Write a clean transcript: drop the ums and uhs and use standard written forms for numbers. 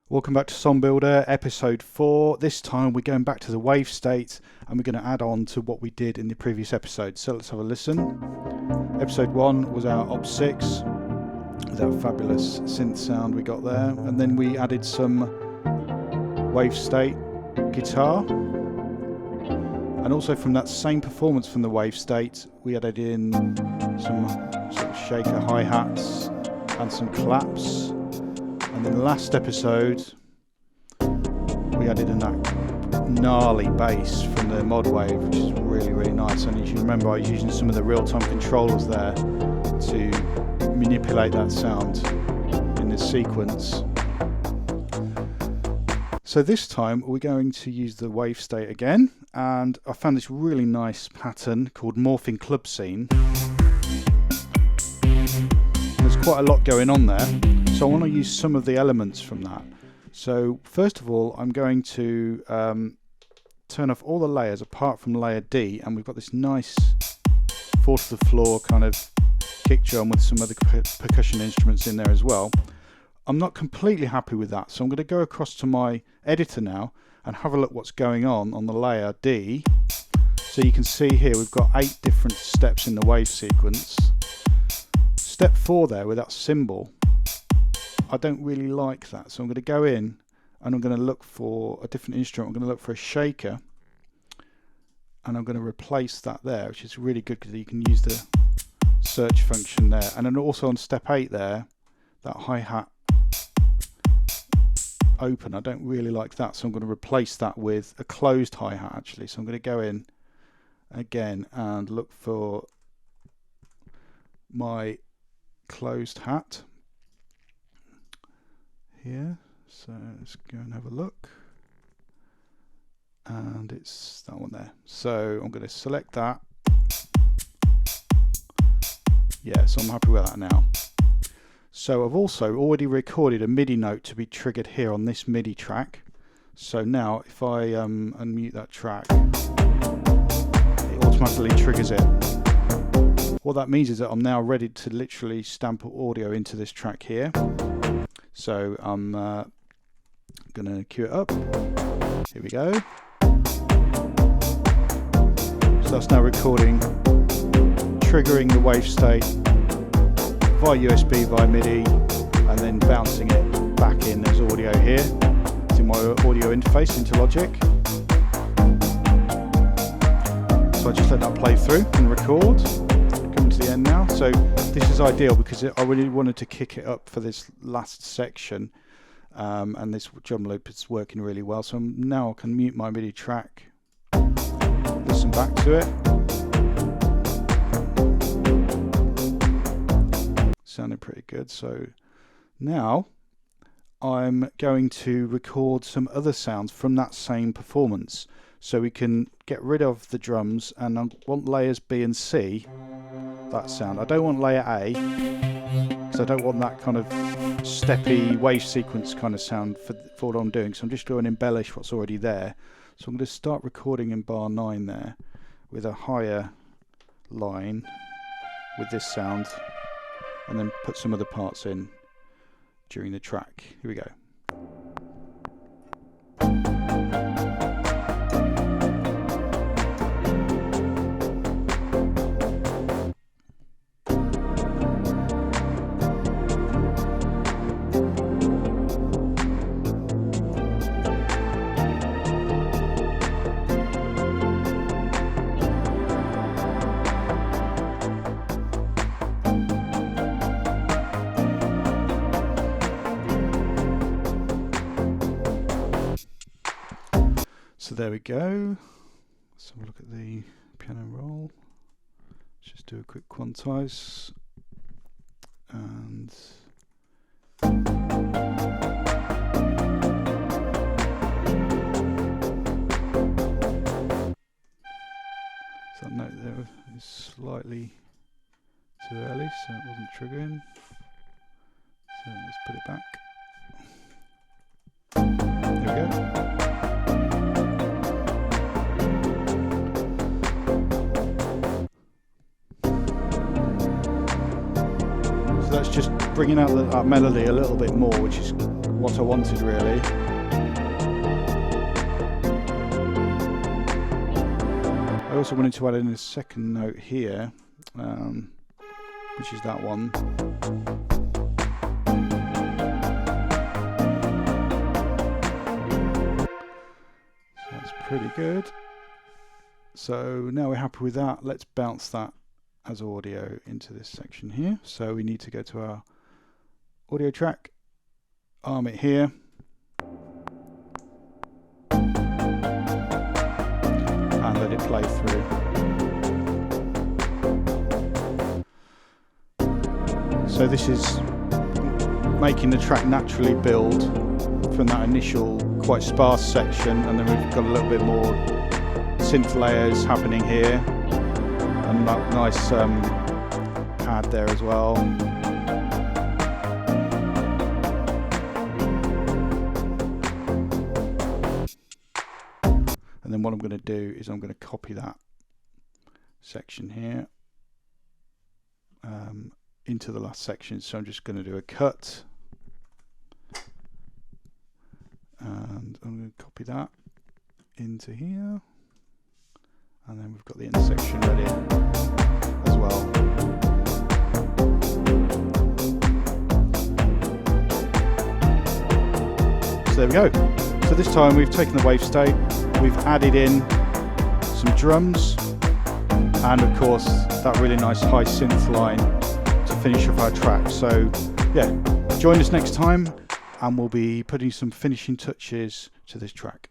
Welcome back to SongBuilder episode 4. This time we're going back to the Wavestate and we're going to add on to what we did in the previous episode. So let's have a listen. Episode 1 was our Op 6 with that fabulous synth sound we got there, and then we added some Wavestate guitar, and also from that same performance from the Wavestate we added in some sort of shaker hi-hats and some claps. And then last episode we added in that gnarly bass from the mod wave, which is really nice. And if you remember, I was using some of the real-time controllers there to manipulate that sound in this sequence. So this time we're going to use the Wavestate again, and I found this really nice pattern called Morphing Club Scene. There's quite a lot going on there. So I want to use some of the elements from that. So first of all, I'm going to turn off all the layers apart from layer D, and we've got this nice 4 to the floor kind of kick drum with some other percussion instruments in there as well. I'm not completely happy with that, so I'm going to go across to my editor now and have a look what's going on the layer D. So you can see here we've got 8 different steps in the wave sequence. Step 4 there with that cymbal, I don't really like that, so I'm going to go in and I'm going to look for a different instrument. I'm going to look for a shaker, and I'm going to replace that there, which is really good because you can use the search function there. And then also on step 8 there, that hi-hat open, I don't really like that, so I'm going to replace that with a closed hi-hat actually. So I'm going to go in again and look for my closed hat here. So let's go and have a look, and it's that one there. So I'm going to select that. Yeah, so I'm happy with that now. So I've also already recorded a MIDI note to be triggered here on this MIDI track. So now if I unmute that track, it automatically triggers it. What that means is that I'm now ready to literally stamp audio into this track here. So I'm going to cue it up. Here we go. So that's now recording, triggering the Wavestate via USB, via MIDI, and then bouncing it back in as audio here. It's in my audio interface into Logic. So I just let that play through and record. Coming to the end now. So this is ideal because I really wanted to kick it up for this last section, and this drum loop is working really well. So now I can mute my MIDI track, listen back to it. Sounded pretty good. So now I'm going to record some other sounds from that same performance, so we can get rid of the drums, and I want layers B and C, that sound. I don't want layer A because I don't want that kind of steppy wave sequence kind of sound for what I'm doing, so I'm just going to embellish what's already there. So I'm going to start recording in bar 9 there with a higher line with this sound, and then put some other parts in during the track. Here we go. So there we go. Let's have a look at the piano roll. Let's just do a quick quantize. And so that note there is slightly too early, so it wasn't triggering. So let's put it back. There we go. So that's just bringing out that melody a little bit more, which is what I wanted really. I also wanted to add in a second note here, which is that one. So that's pretty good. So now we're happy with that. Let's bounce that as audio into this section here. So we need to go to our audio track, arm it here, and let it play through. So this is making the track naturally build from that initial quite sparse section, and then we've got a little bit more synth layers happening here, and that nice pad there as well. And then what I'm going to do is I'm going to copy that section here into the last section. So I'm just going to do a cut, and I'm going to copy that into here, and then we've got the end section ready as well. So there we go. So this time we've taken the Wavestate, we've added in some drums, and of course that really nice high synth line to finish off our track. So yeah, join us next time and we'll be putting some finishing touches to this track.